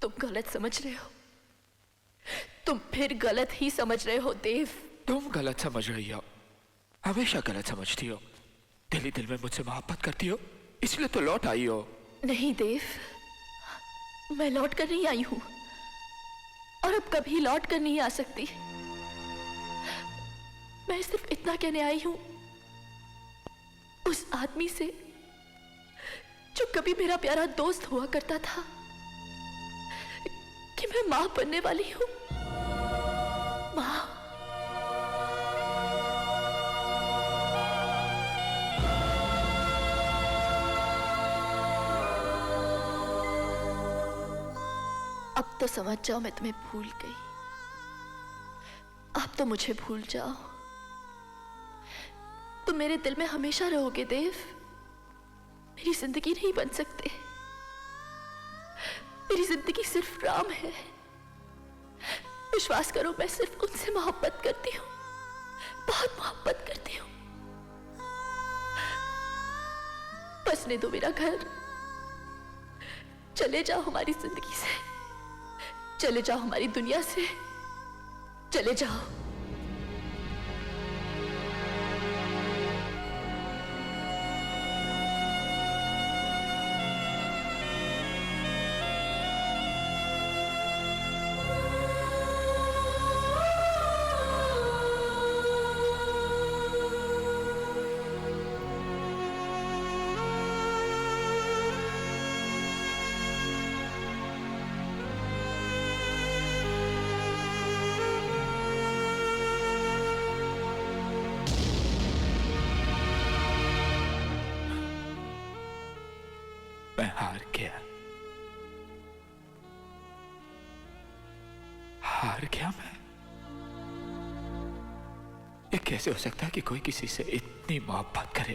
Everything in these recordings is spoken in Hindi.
तुम गलत समझ रहे हो। तुम फिर गलत ही समझ रहे हो देव। तुम गलत समझ रही हो, हमेशा गलत समझती हो। दिल ही दिल में मुझसे मोहब्बत करती हो, इसलिए तो लौट आई हो। नहीं देव, मैं लौट कर नहीं आई हूं और अब कभी लौट कर नहीं आ सकती। मैं सिर्फ इतना कहने आई हूं उस आदमी से जो कभी मेरा प्यारा दोस्त हुआ करता था कि मैं मां बनने वाली हूं। मां। अब तो समझ जाओ मैं तुम्हें भूल गई। अब तो मुझे भूल जाओ। तुम मेरे दिल में हमेशा रहोगे देव। मेरी जिंदगी नहीं बन सकते। मेरी जिंदगी सिर्फ राम है। विश्वास करो, मैं सिर्फ उनसे मोहब्बत करती हूँ, बहुत मोहब्बत करती हूँ। बसने दो मेरा घर। चले जाओ हमारी जिंदगी से, चले जाओ हमारी दुनिया से, चले जाओ। मैं हार गया, हार गया मैं। ये कैसे हो सकता है कि कोई किसी से इतनी मोहब्बत करे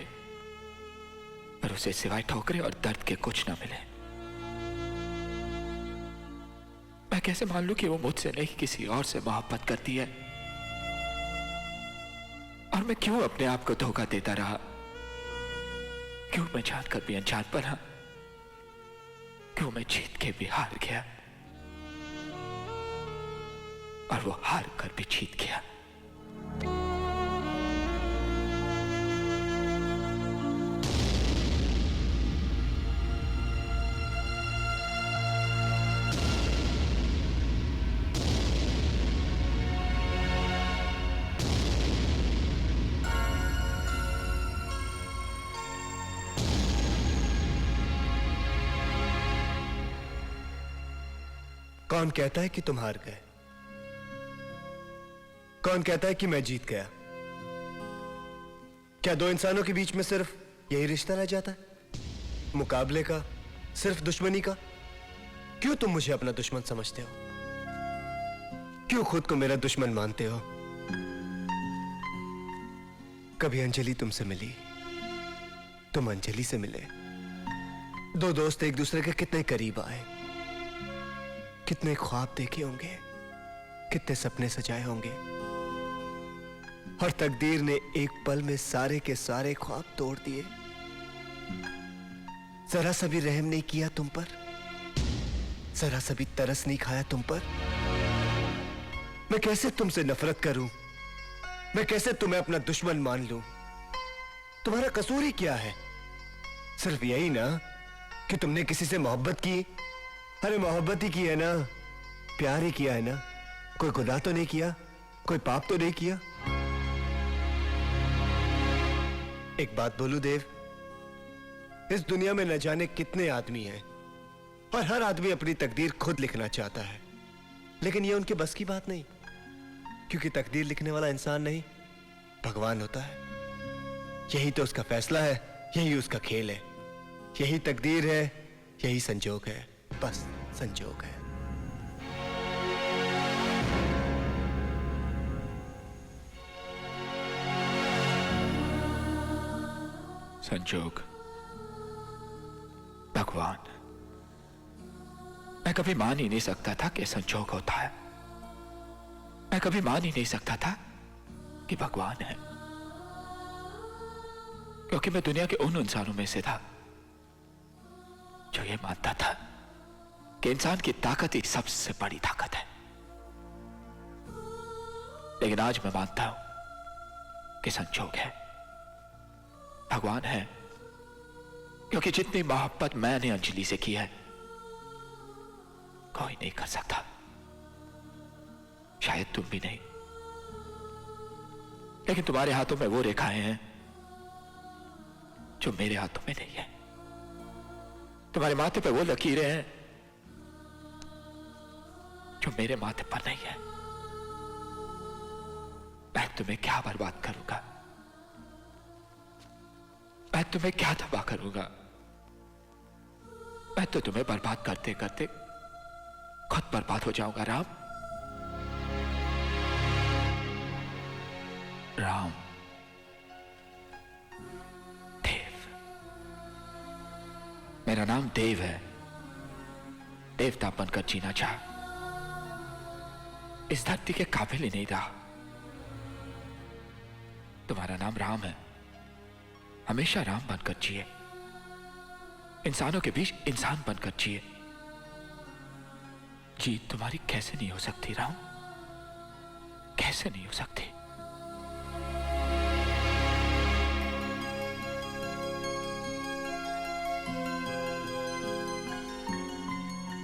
पर उसे सिवाय ठोकरे और दर्द के कुछ ना मिले। मैं कैसे मान लूं कि वो मुझसे नहीं किसी और से मोहब्बत करती है, और मैं क्यों अपने आप को धोखा देता रहा? क्यों मैं जानकर भी अनजान बना? क्यों मैं जीत के भी हार गया और वो हार कर भी जीत गया? कौन कहता है कि तुम हार गए? कौन कहता है कि मैं जीत गया? क्या दो इंसानों के बीच में सिर्फ यही रिश्ता रह जाता है, मुकाबले का, सिर्फ दुश्मनी का? क्यों तुम मुझे अपना दुश्मन समझते हो? क्यों खुद को मेरा दुश्मन मानते हो? कभी अंजलि तुमसे मिली, तुम अंजलि से मिले। दो दोस्त एक दूसरे के कितने करीब आए, कितने ख्वाब देखे होंगे, कितने सपने सजाए होंगे, और तकदीर ने एक पल में सारे के सारे ख्वाब तोड़ दिए। जरा सा भी रहम नहीं किया तुम पर, जरा सा भी तरस नहीं खाया तुम पर। मैं कैसे तुमसे नफरत करूं? मैं कैसे तुम्हें अपना दुश्मन मान लूं? तुम्हारा कसूर ही क्या है? सिर्फ यही ना कि तुमने किसी से मोहब्बत की। अरे मोहब्बत ही की है ना, प्यार ही किया है ना, कोई गुनाह तो नहीं किया, कोई पाप तो नहीं किया। एक बात बोलूं देव, इस दुनिया में न जाने कितने आदमी हैं और हर आदमी अपनी तकदीर खुद लिखना चाहता है, लेकिन यह उनके बस की बात नहीं, क्योंकि तकदीर लिखने वाला इंसान नहीं, भगवान होता है। यही तो उसका फैसला है, यही उसका खेल है, यही तकदीर है, यही संजोग है, बस संजोग है। संजोग, भगवान। मैं कभी मान ही नहीं सकता था कि संजोग होता है। मैं कभी मान ही नहीं सकता था कि भगवान है, क्योंकि मैं दुनिया के उन इंसानों में से था जो ये मानता था कि इंसान की ताकत ही सबसे बड़ी ताकत है, लेकिन आज मैं मानता हूं कि संजोग है, भगवान है, क्योंकि जितनी मोहब्बत मैंने अंजलि से की है कोई नहीं कर सकता, शायद तुम भी नहीं। लेकिन तुम्हारे हाथों में वो रेखाएं हैं जो मेरे हाथों में नहीं है, तुम्हारे माथे पे वो लकीरें हैं जो मेरे माथे पर नहीं है। मैं तुम्हें क्या बर्बाद करूंगा, मैं तुम्हें क्या तबाह करूंगा, मैं तो तुम्हें बर्बाद करते करते खुद बर्बाद हो जाऊंगा। राम, राम, देव, मेरा नाम देव है। देवता बनकर जीना चाह, इस धरती के काबिल ही नहीं रहा। तुम्हारा नाम राम है, हमेशा राम बनकर जिए, इंसानों के बीच इंसान बनकर जिए। जीत तुम्हारी कैसे नहीं हो सकती राम, कैसे नहीं हो सकती?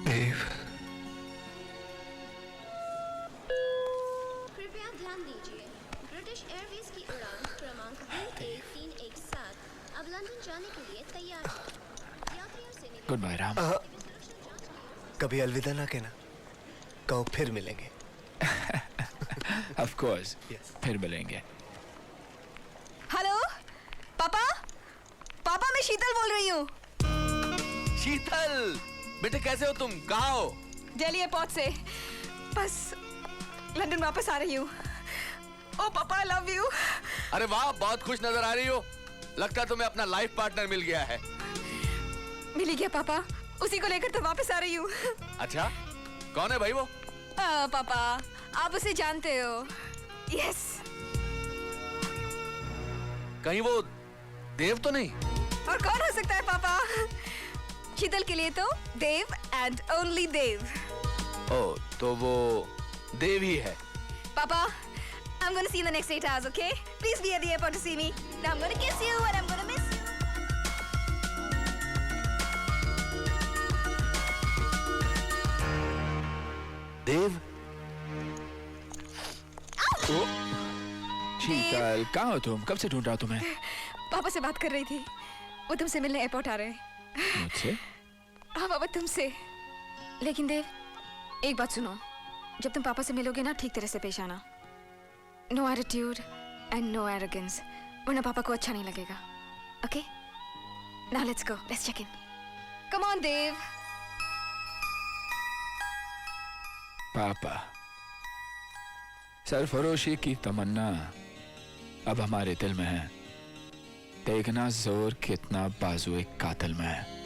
देव, कृपया ध्यान दीजिए, ब्रिटिश एयरवेज की उड़ान क्रमांक B1317 अब लंदन जाने के लिए तैयार है। यात्रियों से निवेदन गुड बाय राम। कभी अलविदा ना कहना, कहो फिर मिलेंगे। Of course, Yes. फिर मिलेंगे। हेलो पापा, पापा मैं शीतल बोल रही हूँ, शीतल बेटे कैसे हो तुम, कहाँ हो? दिल्ली एयरपोर्ट से बस लंदन वापस आ रही हूँ। ओ पापा आई लव यू। अरे वाह, बहुत खुश नजर आ रही हो, लगता है तुम्हें अपना लाइफ पार्टनर मिल गया है। मिल ही गया पापा, उसी को लेकर तो वापस आ रही हूँ। अच्छा, कौन है भाई वो? पापा आप उसे जानते हो। यस। कहीं वो देव तो नहीं? और कौन हो सकता है पापा? शीतल के लिए तो देव एंड ओनली देव। ओ, तो वो देव ही है। Papa, I'm gonna see you in the next 8 hours, okay? Please be at the airport to see me. Now I'm gonna kiss you and I'm gonna miss you. देव? ओ, शीतल कहाँ हो तुम? कब से ढूंढ रहा हूं तुम्हें? पापा से बात कर रही थी, वो तुमसे मिलने एयरपोर्ट आ रहे हैं। मुझसे? हाँ पापा तुमसे। लेकिन देव एक बात सुनो, जब तुम पापा से मिलोगे ना ठीक तरह से पेश आना। No attitude and no arrogance, वरना पापा को अच्छा नहीं लगेगा। Okay? Now let's go, let's check in. Come on Dev. पापा, सरफरोशी की तमन्ना अब हमारे दिल में है, देखना जोर कितना बाजुए कातिल में है।